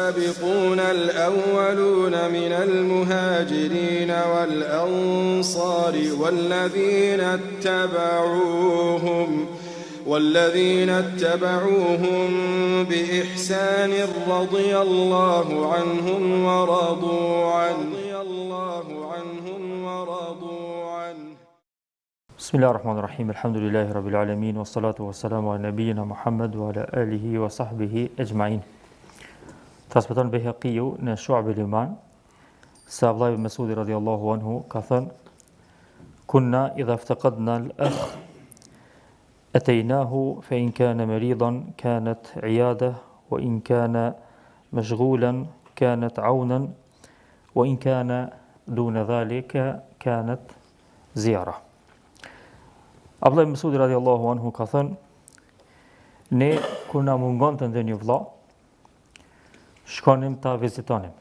والسابقون الأولون من المهاجرين والأنصار والذين اتبعوهم بإحسان رضي الله عنهم ورضوا عنه. بسم الله الرحمن الرحيم. الحمد لله رب العالمين والصلاة والسلام على نبينا محمد وعلى آله وصحبه أجمعين. Transmeton Bejhaqiu në Shu'ab al-Iman se Abdullah ibn Mas'ud radhiyallahu anhu ka thënë: "Kunna idha iftaqadna al-akh ataynahu fa in kana maridan kanat 'iyada wa in kana mashghulan kanat 'awnan wa in kana duna dhalika kanat ziyara." Abdullah ibn Mas'ud radhiyallahu anhu ka thënë: "Ne kur na mungonte ndonjë vëlla, shkonim ta vizitonim.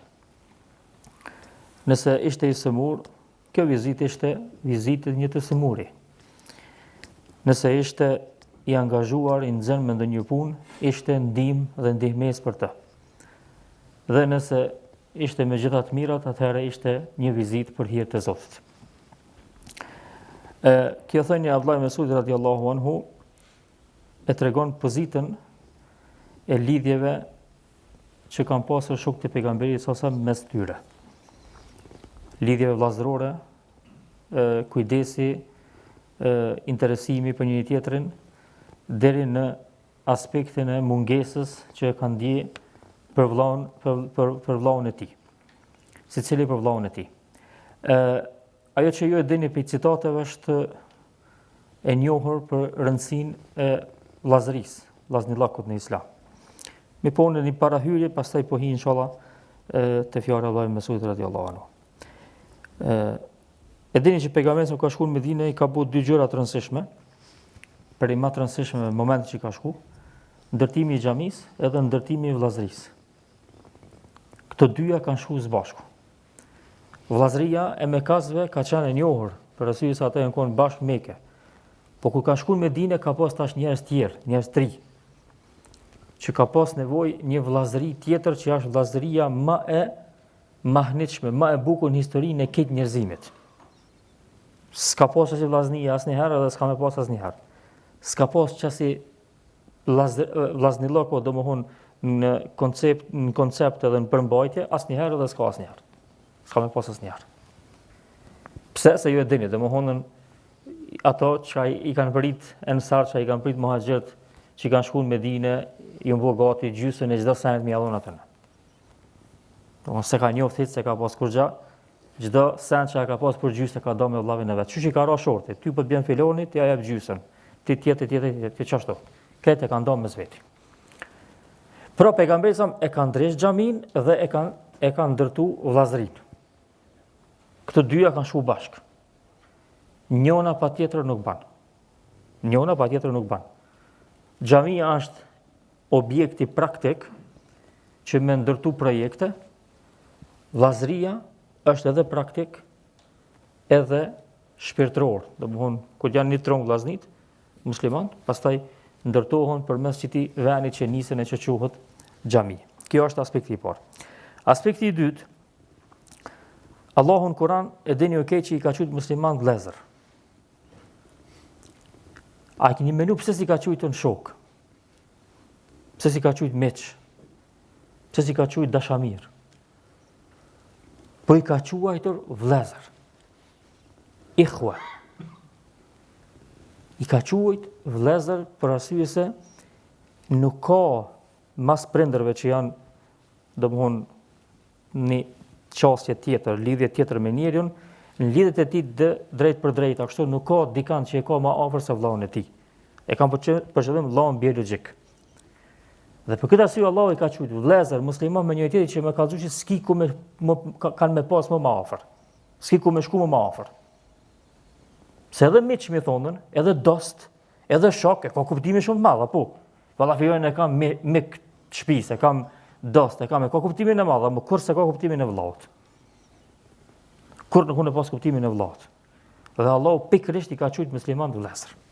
Nëse ishte i sëmur, kjo vizitë ishte vizitë një të sëmuri. Nëse ishte i angazhuar, i nxënë me ndonjë punë, ishte ndihmë dhe ndihmes për të. Dhe nëse ishte me gjitha të mirat, atëherë ishte një vizitë për hir të Zotit." Kjo thënie Abdullah ibn Mas'ud radhiyallahu anhu e tregon pozitën e lidhjeve që kanë pasur shokët e pejgamberit sa mes tyre. Lidhjeve vllazërore, kujdesi, interesimi për njëri tjetrin, deri në aspektin e mungesës që e kanë ndje për vllaun e tij. Secili për vllaun e tij. Ajo që ju e dini për citateve është e njohur për rëndësinë e vllazërisë, vllaznillakut në Islam. Mi punë një parahyrje, pastaj po hi inshallah te fjala e Abdullah ibn Mas'ud radhiyallahu anhu. E dini që pejgamberi sa ka shkuar në Medinë, i ka bëu dy gjëra të rëndësishme. Për i më të rëndësishme në momentin që ka shkuar, ndërtimi i xhamisë edhe ndërtimi i vllazërisë. Këto dyja kanë shkuar së bashku. Vllazëria e Mekasve ka qenë e njohur, për arsye se ata janë qenë bashkë në Mekë. Po kur ka shkuar në Medinë, ka pas tash njerëz tjerë, njerëz të ri, që ka pas nevojë një vllazëri tjetër që është vllazëria më e mahnitshme, më e bukur në historinë e këtë njerëzimit. S'ka pasur si vllaznia asnjëherë dhe s'ka më pas asnjëherë. S'ka pas çasi vllaznillako, domethënë në koncept edhe në përmbajtje asnjëherë dhe s'ka asnjëherë. S'ka më pas asnjëherë. Pse? Se ju e dini, domethënë ato që i kanë prit ensar, që i kanë prit muhaxhirët, që kanë shkuar në Medinë, i u bë gati gjysën e çdo send më jallon atë. Domethënë se ka njoftit se ka pas kurrë, çdo send që ka pas për gjysë ka dhënë me vllavin e vet. Çuçi ka ra shorti, ty po të bën filoni, ti ja jap gjysën. Ti tjetër ti çashtu. Këtë e kanë dhënë mes veti. Pra pejgamberi e kanë ndresh xhamin dhe e kanë ndërtu vllazërinë. Këto dyja kanë shkuar bashkë. Njëna patjetër nuk ban. Xhamia është objekti praktik që me ndërtu projekte, vllazëria është edhe praktik edhe shpirtëror. Domethënë, kur janë një trong vllaznit musliman, pastaj ndërtohen përmes këtij veni që nisën e që quhet xhami. Kjo është aspekti i parë. Aspekti i dytë, Allahu në Kur'an e dini që i ka thënë musliman vëllezër. A keni menu pse si ka thujtur shok? Pse si ka thujtur miq? Pse si ka thujtur dashamir? Po i ka quajtur vëllezër. Ikhwa. I ka quajtur vëllezër për arsye se nuk ka mas prindërve që janë domthon një çështje tjetër, lidhje tjetër me njeriu, në lidhjet e tij drejt për drejt, kështu nuk ka dikant që e ka më afër se vllaun e tij. E kanë për qëllim vllaun biologjik. Dhe për këtë arsye Allahu i ka thënë vëllezër musliman me një tjetër që më ka thënë se s'ki ku kanë me pas më afër. S'ki ku me shku më afër. Se edhe miq më thonën, edhe dost, edhe shok, e ka kuptimin shumë të madh, apo. Valla fillojnë e kam mik shtëpisë, e kam dost, e ka kuptimin e madh, por kurse ka kuptimin e vllaut. Kur nuk unë pas kuptimin e vllaut. Dhe Allahu pikërisht i ka thënë musliman vëllezër.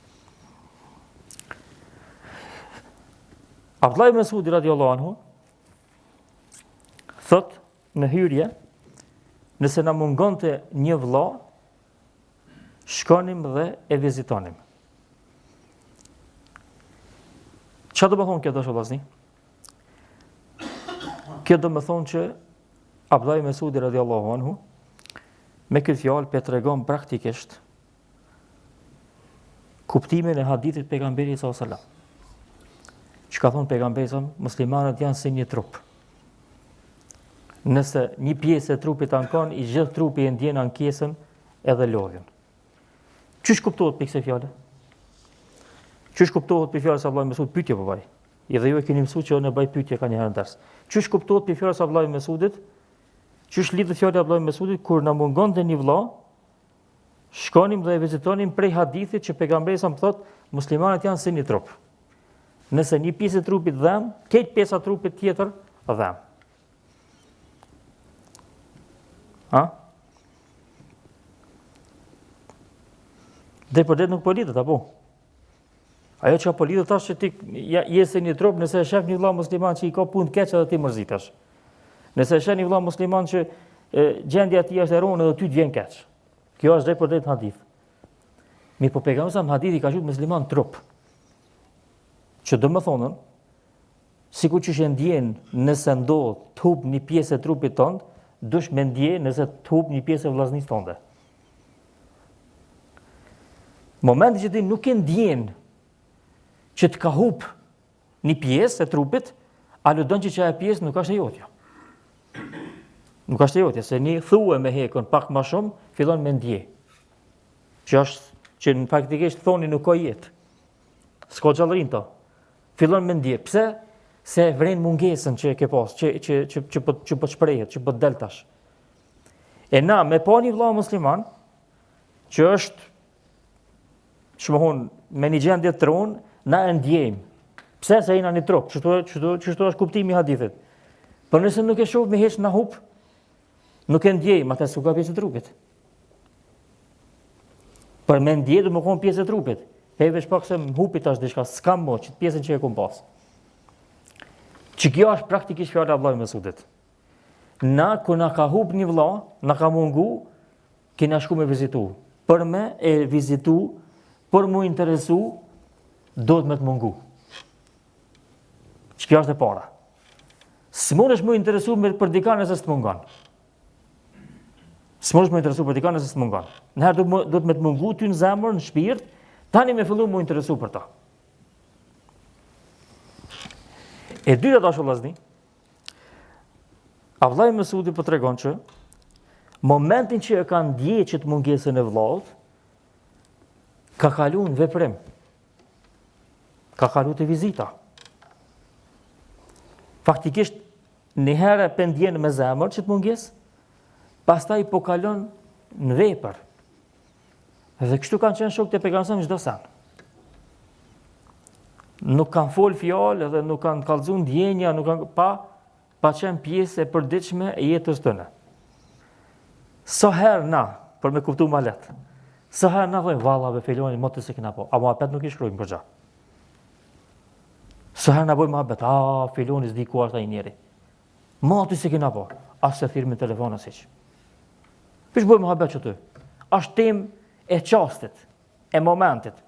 Abdullah ibn Mas'ud radhiyallahu anhu thot në hyrje, nëse na mungonte një vëlla, shkonim dhe e vizitonim. Çfarë do të thonë kjo dashur vëllazni? Kjo do të thonë që Abdullah ibn Mesudi radhiyallahu anhu me këtë fjalë pe tregon praktikisht kuptimin e hadithit pejgamberit sallallahu alajhi wasallam. Që ka thonë pejgamberi sa muslimanët janë si një trup. Nëse një pjesë e trupit ankon, i gjithë trupi e ndjen ankesën edhe lodhjen. Çish kuptohet për këtë fjalë? Çish kuptohet për fjalën e Abdullah ibn Mesud pyetje po vaj. Edhe ju e keni mësuar që unë bëj pyetje ka një herë ders. Çish kuptohet për fjalën e Abdullah ibn Mesudit? Çish lidhet fjala e Abdullah ibn Mesudit kur na mungonte një vëlla, shkonim dhe e vizitonim prej hadithit që pejgamberi sa më thot, muslimanët janë si një trup. Nëse një pjesë e trupit dhem, këtë pjesa e trupit tjetër dhem. Ha? Dhe për det nuk po lidhet, apo? Ajo që po lidhet tash që ti je se një trup, nëse e shef një vëlla musliman që i ka punë të keq edhe ti mërzitesh. Nëse e shef një vëlla musliman që gjendja e tij është errone edhe ty të vjen keq. Kjo është drejt për drejt hadith. Mirë, po pejgamberi sa hadithi ka thënë musliman trup. Që do të thonë, sikur që ndjen nëse ndodh të hub një pjesë e trupit tënd, dush me ndje nëse të hub një pjesë e vllaznisë tënde. Momenti që ti nuk e ndjen që të ka hub një pjesë e trupit, aludon që ajo pjesë nuk është e jotja. Nuk është e jotja, se një thue me hekën pak më shumë, fillon me ndje. Që në faktikisht thoni nuk ka jetë. S'ka gjallërin to. Fillon me ndje. Pse? Se vren mungesën që e ke pas, që po shprehet, që po deltash. E na, me pa një vëlla musliman, që është, shmohon, me një gjendje të rronë, na e ndjejmë. Pse? Se jena një trup, çështu është kuptimi i hadithit. Por nëse nuk e shoh me heq na hub, nuk e ndjejmë, atë s'u ka pjesë e trupit. Për me ndje do më kon pjesë e trupit. Heve shpak se më hupi tash diçka, s'kam më që pjesën që e kom pas. Që kjo është praktikisht fjala e Abdullah ibn Mesudit. Na, kur na ka hub një vëlla, na ka mungu, kena shku me vizitu. Për me e vizitu, për mu interesu, do të me të mungu. Që kjo është e para. S'mund është mu interesu për dikën nëse s'të mungon. S'mund është mu interesu për dikën nëse s'të mungon. Nëherë do të me të mungu ty në zemër, në shpirt, tani me fillu mu interesu për ta. E dyta dashur vëllazni, Abdullah ibn Mesudi po tregon që momentin që e ka ndjeqit mungesën e vllaut, ka kalu në veprim. Ka kalu të vizita. Faktikisht, një herë e pendjen me zemër që të munges, pastaj po kalon në vepër. Dhe kështu kanë qenë shokët e pejgamberit çdo sen. Nuk kanë fol fjalë dhe nuk kanë kallëzuar ndjenja, nuk kanë pa qenë pjesë e përditshme e jetës tënde. Sa herë na, për me kuptu ma letë, sa herë na thojmë vallave filoni motë se kena po, a muhabet nuk i shkrujmë për gjatë. Sa herë na bojmë muhabet, filoni s'di ku është ai njeri. Motë se kena po, as se thirrë me telefon as hiç. Pish bojmë muhabet që ty. Është temë e çastit, e momentit.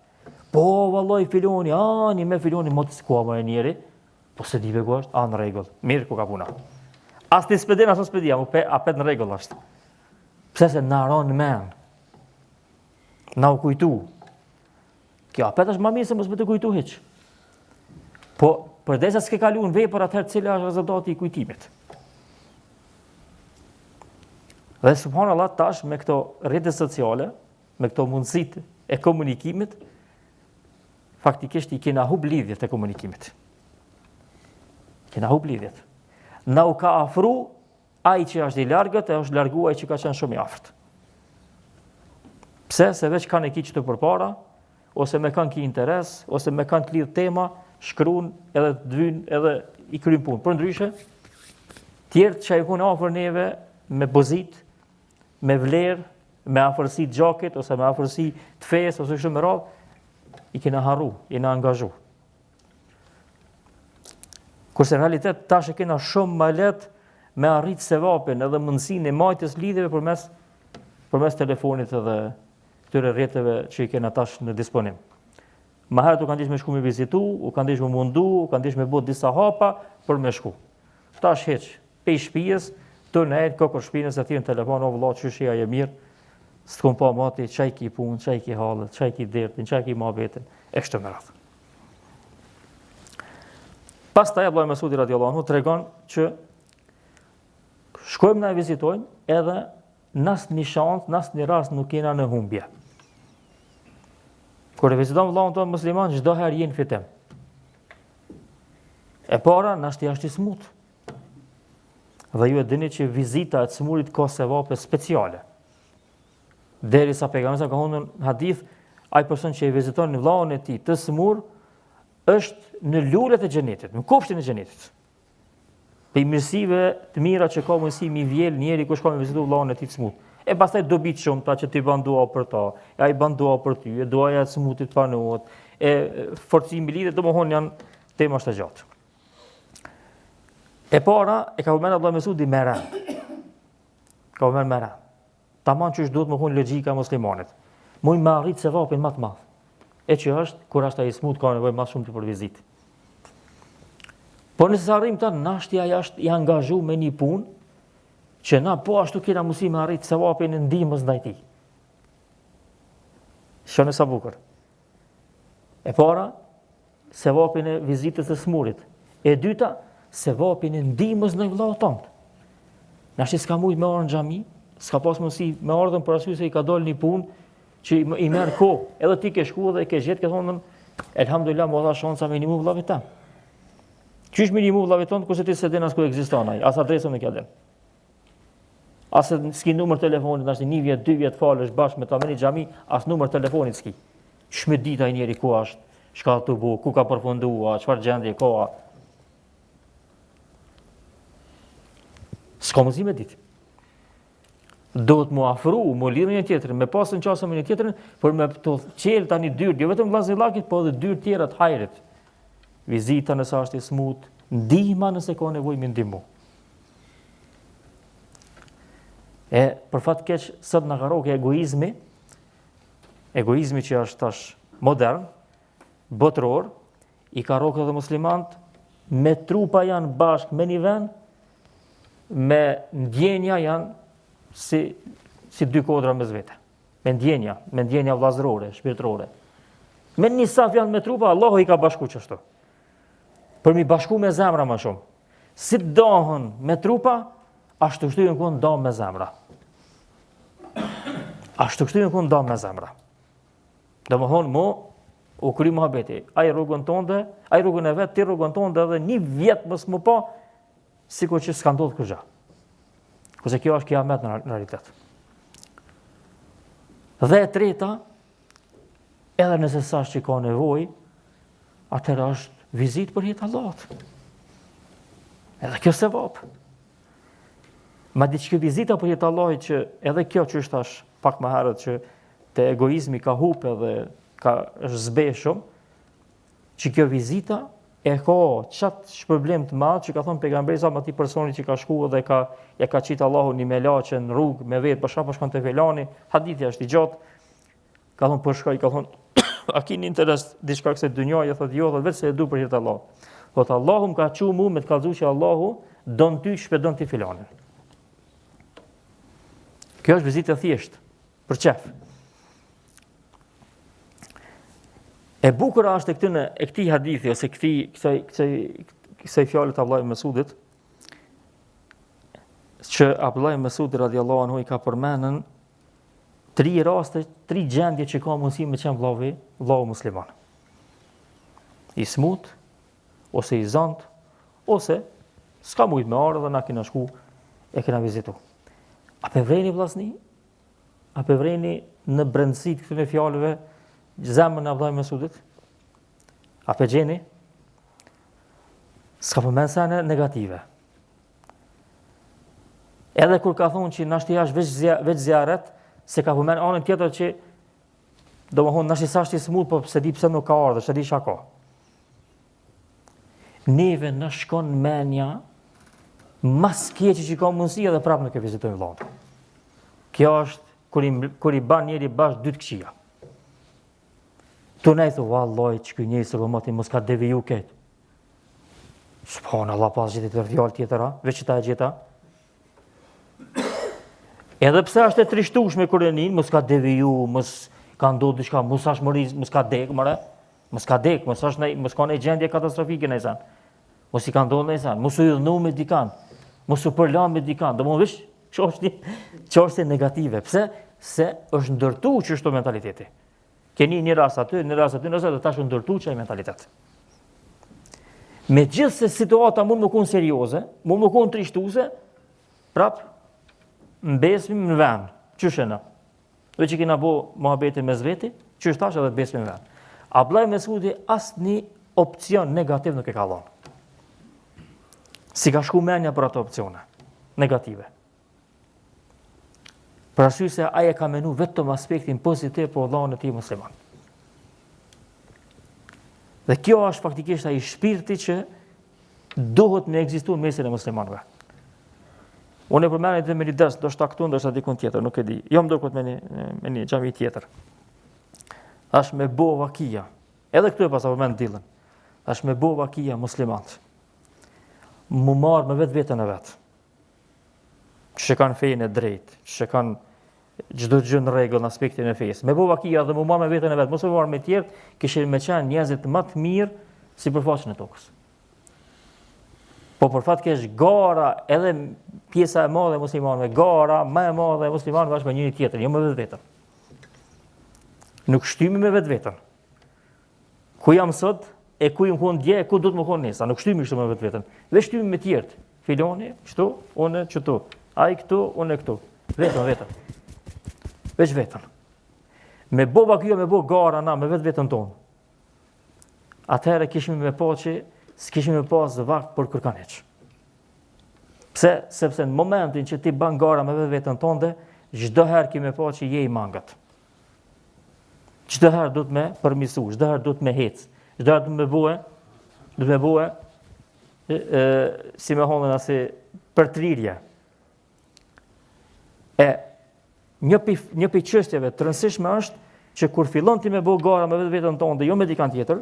Po, vallai filoni, një me filoni motë se ku më e njeri. Po se dive ku është, në rregull. Mirë ku ka puna. As ti spedin, as spedia, apet në rregull është. Pse se na ron men. Na u kujtu. Kjo apet është më mirë se mos më të kujtu hiç. Po, përdesa s'ke kalu në vepër atëherë cila është rezultati i kujtimit. Dhe subhanallahu tash me këto rrjete sociale, me këto mundësitë e komunikimit, faktikisht i kena hub lidhjet e komunikimit. Kena hub lidhjet. Na u ka afru ai që është i largët e është largu ai që ka qenë shumë i afërt. Pse? Se veç kanë e ki që të përpara, ose me kanë ki interes, ose me kanë të lidh tema, shkruan edhe të dvyn edhe i kryen punë. Për ndryshe, tjertë që ai kanë afër neve me pozit, me vlerë, me afërsi të gjakit, ose me afërsi të fesë, ose kështu me radhë, i kena harru, i na angazhu. Kurse në realitet tash e kena shumë më lehtë me arrit sevapin edhe mundësinë e majtjes lidhjeve përmes telefonit edhe këtyre rrjeteve që i kena tash në disponim. Më herët u kanë dish me shku me vizitu, u kanë dish me mundu, u kanë dish me bot disa hapa për me shku. Tash heq, pej shpijes, të nejtë, kokër shpinës, e thirë në telefon, o vëlla, qëshia je mirë, së të kom pa mati, qaj ki punë, qaj ki halët, qaj ki dertin, qaj ki mohabetin, e kështë më radhë. Pas taj Abdullah Mesudi radiallahu anhu tregon që shkojmë na e vizitojmë edhe nas një shansë, nas një rast nuk kena në humbje. Kur e vizitojmë vëllahun tonë musliman, çdo herë jenë fitim. E para, na është i smut. Dhe ju e dini që vizita e të smurit ka sevape speciale. Derisa pejgamberi ka thonë në hadith, ai person që e viziton në vëllahun e tij të smur është në lulet e xhenetit, në kopshtin e xhenetit. Për mirësive të mira që ka mundësi mi vjel njeri ku shkon me vizitu vëllahun e tij të smut. E pastaj dobit shumë ta që ti ban dua për ta, e ai ban dua për ty, e duaja e smutit panohet, e forcimi lidhet, domethënë janë tema të gjatë. E para e ka përmend Abdullah Mesudi Mera. Ka përmend Mera. Tamam që duhet më thonë logjika e muslimanit. Moj më arrit sevapin më të madh. E që është kur është ai smut ka nevojë më shumë për vizitë. Po nëse arrim ta nashtja jashtë i angazhuar me një punë që na po ashtu kena mundësi me arrit sevapin e ndihmës ndaj tij. Shone sa bukur. E para, sevapin e vizitës së smurit. E dyta, sevapin e ndihmës ndaj vëllau tonë. Na s'ka mujt me orë në xhami, s'ka pas mundësi me ardhën për arsye se i ka dalë një punë që i merr kohë. Edhe ti ke shkuar dhe ke gjetë ke thonë elhamdulillah mo dha shansa me nimu vëllavit tan. Qysh me nimu vëllavit ton kurse ti se din as ku ekziston ai, as adresën nuk ja din. Asë s'ki numër telefonit, nashtë 1 vjet, 2 vjet falësh bashkë me ta me një xhami, as numër telefonit s'ki. Shme dita i njeri ku ashtë, shka të bu, ku ka përfundua, çfarë gjendje koha. S'ka mundësi me ditë. Do të mu afru, mu lidhë një tjetërin, me pasën qasën me një tjetërin, për me të qelë tani dyrë, jo vetëm vllazëllakit, po edhe dyrë tjera të hajrit. Vizita nëse është i smut, ndihma nëse ka nevojë me ndihmu. E për fat keq sot na ka rrokë egoizmi që është tash modern, botror, i ka rrokë edhe muslimant, me trupa janë bashkë me një vend, me ndjenja janë si dy kodra mes vete. Me ndjenja vllazërore, shpirtërore. Me një saf janë me trupa, Allahu i ka bashku qështu. Për mi bashku me zemra më shumë. Si dohen me trupa, ashtu kështu në kënë do me zemra. Ashtu kështu në kënë do me zemra. Dhe më thonë mu, u kry muhabeti. Ai rrugën e vetë, ti rrugën tonde edhe 1 vjet mës më pa, sikur që s'ka ndodhur kërgja. Kurse kjo është kiamet në realitet. Dhe e treta, edhe nëse sash që ka nevojë, atëherë është vizitë për jetë Allahut. Edhe kjo sevap. Ma di që kjo vizita për jetë Allahut që edhe kjo që është tash pak më herët që te egoizmi ka hupe dhe është zbeshëm, që kjo vizita e ka qatë shpërblim të madh që ka thonë pejgamberi sa atij personi që ka shkuar dhe ja ka qitë Allahu një melaçe në rrugë me vetë për shkak shkon te velani, hadithi është i gjatë. Ka thonë për shkak, ka thonë a keni interes diçka kësaj dynjaje, thotë jo, thotë vetë se e du për hir të Allahut. Thotë Allahu më ka çu mua me të kallëzuar që Allahu don ty shpëdon ti filanin. Kjo është vizitë e thjeshtë, për çef. E bukur është e këtij hadithi ose kësaj fjale të Abdullah ibn Mesudit, që Abdullah ibn Mesudi radhiyallahu anhu i ka përmendur 3 raste, 3 gjendje që ka mundësi me qenë vllau musliman. I smut, ose i zant, ose s'ka mujt me ardhë dhe na kena shku e kena vizitu. A pe vreni vllazni? A pe vreni në brendësi të këtyre fjalëve zemrën e Abdullah ibn Mesudit? A pe gjeni? S'ka përmend sene negative. Edhe kur ka thonë që nashti është veç zjaret, se ka përmend anën tjetër që domethënë nashti sa është i smut, po pse di pse nuk ka ardhur, se di çka ka. Neve na shkon menja mas keqi që ka mundësi edhe prapë nuk e vizitojnë vllaut. Kjo është kur i ban njeri bash dy të këqija. Tu ne thu vallai ç'ky njeri se moti mos ka deviju këtë. Subhanallahu, pas gjithë të fjalë tjetër, veç ta gjeta. Edhe pse është e trishtueshme kur e nin, mos ka deviju, mos ka ndodhur diçka, mos është mori, mos ka dek, mos ka dek, mos ka në gjendje katastrofike në zan. Mos i ka ndodhur në zan, mos u dhënu me dikan, mos u përla me dikan, domosdoshmë çështje negative. Pse? Se është ndërtuar çështo mentaliteti. Keni një rast aty, nëse do tash ndërtuar çaj mentalitet. Megjithse situata mund më kon serioze, mund më kon trishtuese, prap mbesim në vend. Qyshena. Dhe që kina bo muhabetin me zveti, qysh tash edhe besim në vend. Abdullah Mesudi asnjë opcion negativ nuk e ka dhënë. Si ka shku menja për ato opcione negative. Për arsye se ai e ka menu vetëm aspektin pozitiv për vllahun e tij musliman. Dhe kjo është faktikisht ai shpirti që duhet me ekzistuar në mesin e muslimanëve. Unë e përmendem edhe me një ders, ndoshta këtu, ndoshta dikun tjetër, nuk e di. Jo më duket me një xhami tjetër. Tash me bo vakia. Edhe këtu e pas përmend dillën. Tash me bo vakia muslimanët. Mu marr me vetveten e vet. Që kanë fejnë e drejtë, që kanë çdo gjë në rregull në aspektin e fesë. Me bo vakia dhe mu marr me veten e vet, mos u marr me të tjerë, kishin me qenë njerëzit më të mirë si përfaqësin e tokës. Po për fat keq gara edhe pjesa e madhe e muslimanëve, gara më e madhe e muslimanëve është me njëri tjetrin, jo me vetveten. Nuk shtymi me vetveten. Ku jam sot e ku jam kon dje, ku do të më kon nesër, nuk shtymi kështu me vetveten. Dhe shtymi me të tjerë. Filoni kështu, unë këtu, ai këtu, unë këtu. Vetëm. Veç vetën. Me boba kjo, me bo gara na, me vetveten tonë. Atëherë kishim me pa që s'kishim me pas vakt për kërkaneq. Pse? Sepse në momentin që ti ban gara me vetveten tonë, çdo herë ki me pa që je i mangët. Çdo herë do të me përmisu, çdo herë do të me hec, çdo herë do të me bue, si me honën asi përtrirje. Një pi çështjeve të rëndësishme është që kur fillon ti me bë gara me vetveten tonë dhe jo me dikant tjetër,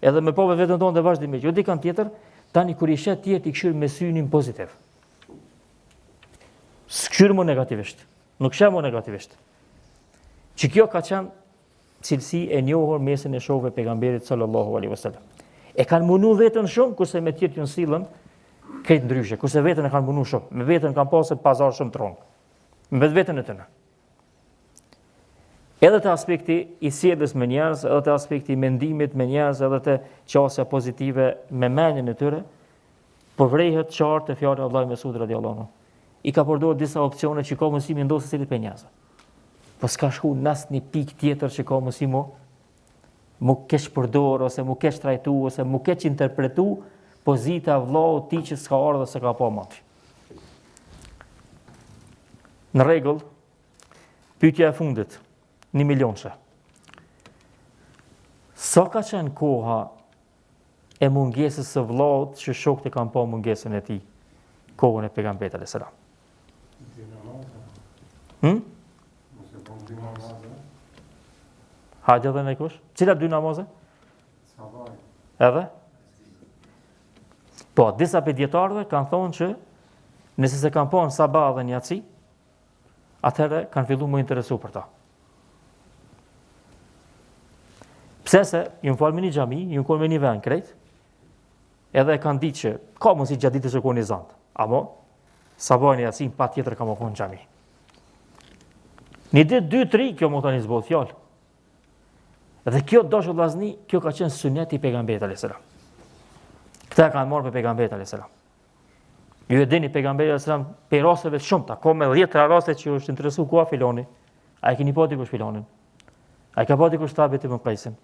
edhe me pa vetveten tonë dhe vazhdimisht, jo dikant tjetër, tani kur i shet tjetër i këshyr me synin pozitiv. S'këshyr më negativisht, nuk shem më negativisht. Që kjo ka qenë cilësi e njohur mesin e shokëve pejgamberit sallallahu alaihi wasallam. E kanë munu vetën shumë, kurse me tjetër ju sillen krejt ndryshe, kurse vetën e kanë munu shumë, me vetën kanë pasur pazar shumë të rrongë. Me vetën e tëne. Edhe të aspekti i sjelljes me njerëz, edhe të aspekti i mendimit me njerëz, edhe të qasja pozitive me mendjen e tyre, përvrehet qartë e fjala e Abdullah Mesud radhiyallahu anhu. I ka përdorur disa opsione që ka mundësi me ndosë secilit për njerëz. Po s'ka shku në asnjë pikë tjetër që ka mundësi mu keq përdor ose mu keq trajtu ose mu keq interpretu pozita e vllaut ti që s'ka ardhur dhe s'ka pa mati. Në rregull, pyetja e fundit, 1 milionçe. Sa ka qenë koha e mungesës së vllaut që shokët e kanë pa mungesën e tij, kohën e pejgamberit alayhis salam? Hajde dhe në kush? Cila 2 namaze? Edhe? Po, disa për djetarëve kanë thonë që nëse se kanë pa në sabah dhe një atësi, atëherë kanë fillu më interesu për ta. Pse se, ju më falë me një xhami, ju më konë me një vend krejt, edhe kanë ditë që ka mos i gjatë ditës e konë një zantë, amo, sabah një atësi, pa tjetër ka më konë në xhami. Një ditë, 2-3, kjo më të një zbot fjallë. Dhe kjo dashur vllazni, kjo ka qenë suneti i pejgamberit alayhis salam. Këta kanë marrë për pejgamberit alayhis salam. Ju e dini pejgamberi alayhis salam për rasteve shumëta, ka me 10 raste që është interesu ku filoni. Ai keni pa dikush filonin. Ai ka pa dikush Thabit ibn Qaisin.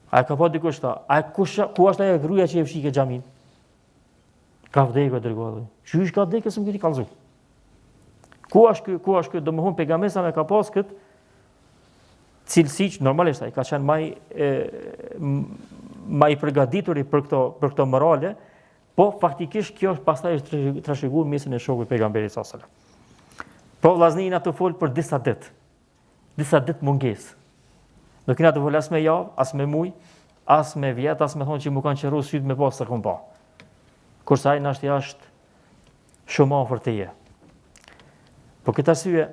Ai ka pa dikush ta. Ai ku është ajo gruaja që e fshikë xhamin? Ka vdekur dërguari. Çish ka vdekur se më keni kallzu. Ku është ky, domthon pejgamberi sa ka pas kët cilësi që normalisht ai ka qenë më i përgatitur për këto morale, Po faktikisht kjo pastaj është trashëguar mesin e shokut pejgamberit sallallahu alajhi wasallam. Po vllaznia të fol për disa ditë mungesë. Nuk kena të fol as me javë, as me muj, as me vjet, as me thonë që më kanë qeru sytë me pas të kom pa. Kurse ai nashti është shumë afër teje. Po këtë arsye,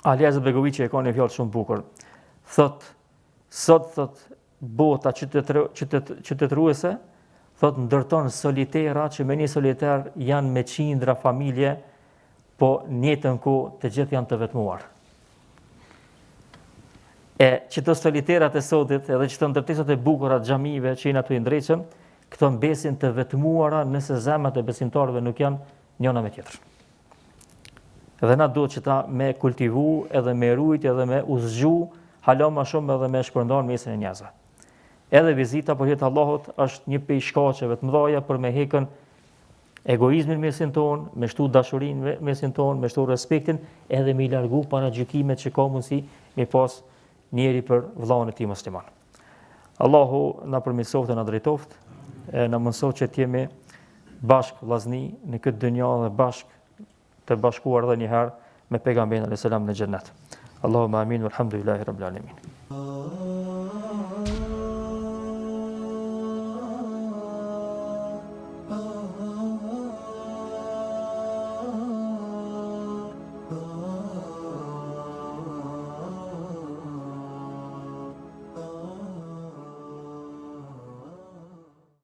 Alija Begoviçi e ka një fjalë shumë bukur. Sot bota qytetëruese, ndërton solitera që me një soliter janë me qindra familje, po njëtën ku të gjithë janë të vetmuar. E që të soliterat e sotit, edhe që të ndërtesat e bukurat xhamive që janë aty ndreqëm, këto mbesin të vetmuara nëse zemrat e besimtarëve nuk janë njëna me tjetrën. Edhe na duhet që ta me kultivu, edhe me rujt, edhe me uzgju, hala ma shumë edhe me shpërndar mesin e njerëzve. Edhe vizita për hir Allahut është një prej shkaqeve të mëdha për me hekën egoizmin mesin ton, me shtu dashurinë mesin ton, me shtu respektin, edhe me i largu paragjykimet që ka mundësi me pas njeri për vllahun e tij musliman. Allahu na përmirësoft e na drejtoft, na mëson që të jemi bashkë vllazni në këtë dynjë dhe bashkë të bashkuar edhe një herë me pejgamberin alayhis salam në xhennet. Allahumma amin walhamdulillahi rabbil alamin.